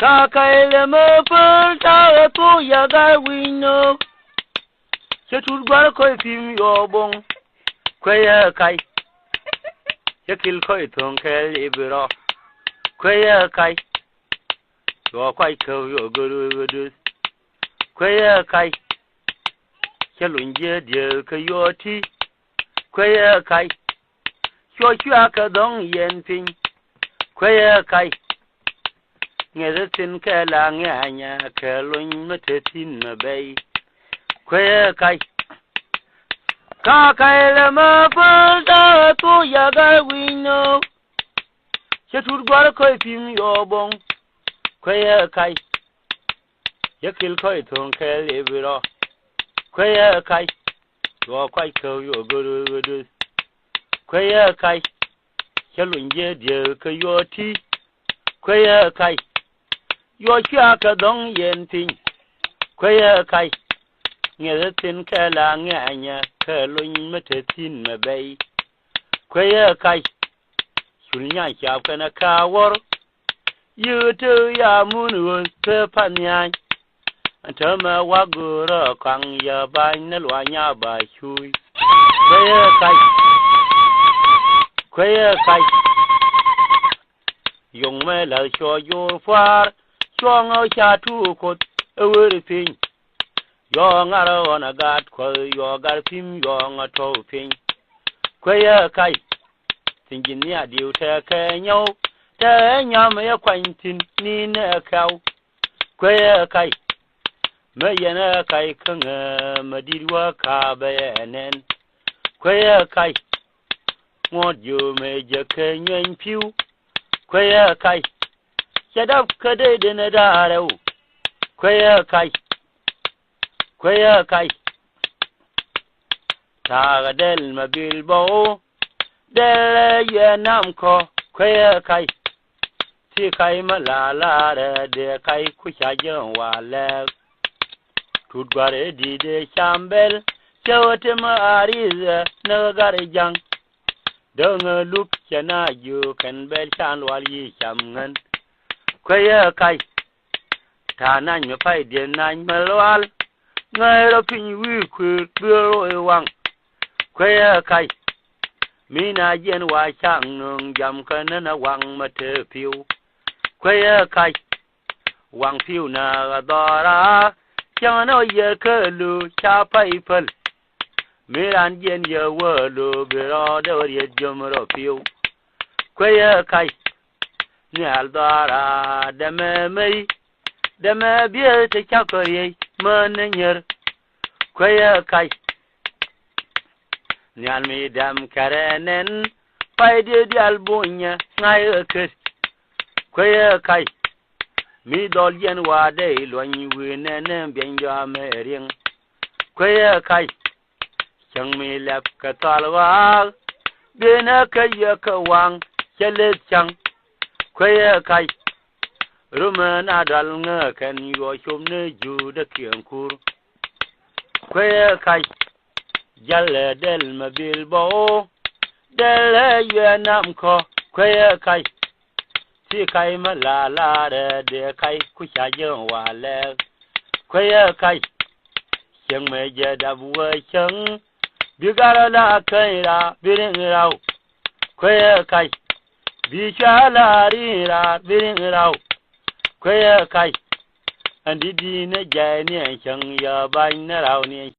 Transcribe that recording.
Kakaile me pulta tu ya ga wino. Chetur gwar koi pim yobong. Kwaya kai. Yakil koi thong kel ibro. Kwaya kai. Yo kwai ko yo guru. Kwaya kai. Chelunje die ka yoti. Kwaya kai. Cho chua ka dong yen pin. Kwaya kai. Nghe tin cái là nghe nhà cái lối mất tin mà bay quay cái là mà phải ta tu ya cái wino sẽ thua qua coi phim yobong quay cái ya kil coi thong cái lebro quay cái yo quay câu yo guru quay cái sẽ luôn je dia cái yo ti quay cái yo chia ka dong yen tin kwaya kai nghe tin ka la nghe nya ka lun mata tin ma bai kwaya kai sulnya sha ka na ka wor yu tu ya mun won ta panya anta ma wa gura kan ya ba na lwa nya ba shui kwaya kai yong me la cho yo far cho ngao cha tu ko ewer pin yo ngara ona gat ko yo gar pim yo ngato pin kwaya kai tinginia diu te ke nyo te nyam ya kwantin ni na kaw kwaya kai me yana kai kanga madirwa ka bayenen kwaya kai ngod yo me je ke nyen piu kwaya kai Shadaf kadai da na darau, kwaya kai, ta del mabilbo, del ya namko, kwaya kai, si kai malala da kai kushajen wale, tudware di de shambel, shawate ma'ariza na garjan, don luk shana yu kan bel shan wali shamngan. Kwaya kai ta nan me fai de nan malwal ngai ro pin wi ku biro e wang kwaya kai mina jen wa chang nung jam kana na wang mate piu kwaya kai wang piu na dora chang no ye ke lu cha pai pal miran jen ye wo lu biro de ye jom ro piu kwaya kai Nyal dara deme mei deme bie te chakori manenyer kwaya kai nyal mi dam karenen paide di albunya ngai kes kwaya kai mi dol yen wa de loñ winenen benja mering kwaya kai chang mi lap ka talwa bena kaya ka wang chele chang kwaya kai rumen adal nga kan yo chom ne ju da kien kur kwaya kai jalle del mabil bo del ya nam ko kwaya kai si kai malala de kai ku sha jen wale kwaya kai cheng me je da bu cheng bigara la kai ra birin rao kwaya kai Bishala rira birin rau kwaya kai andidi na jani an shan ya bayin na rau ne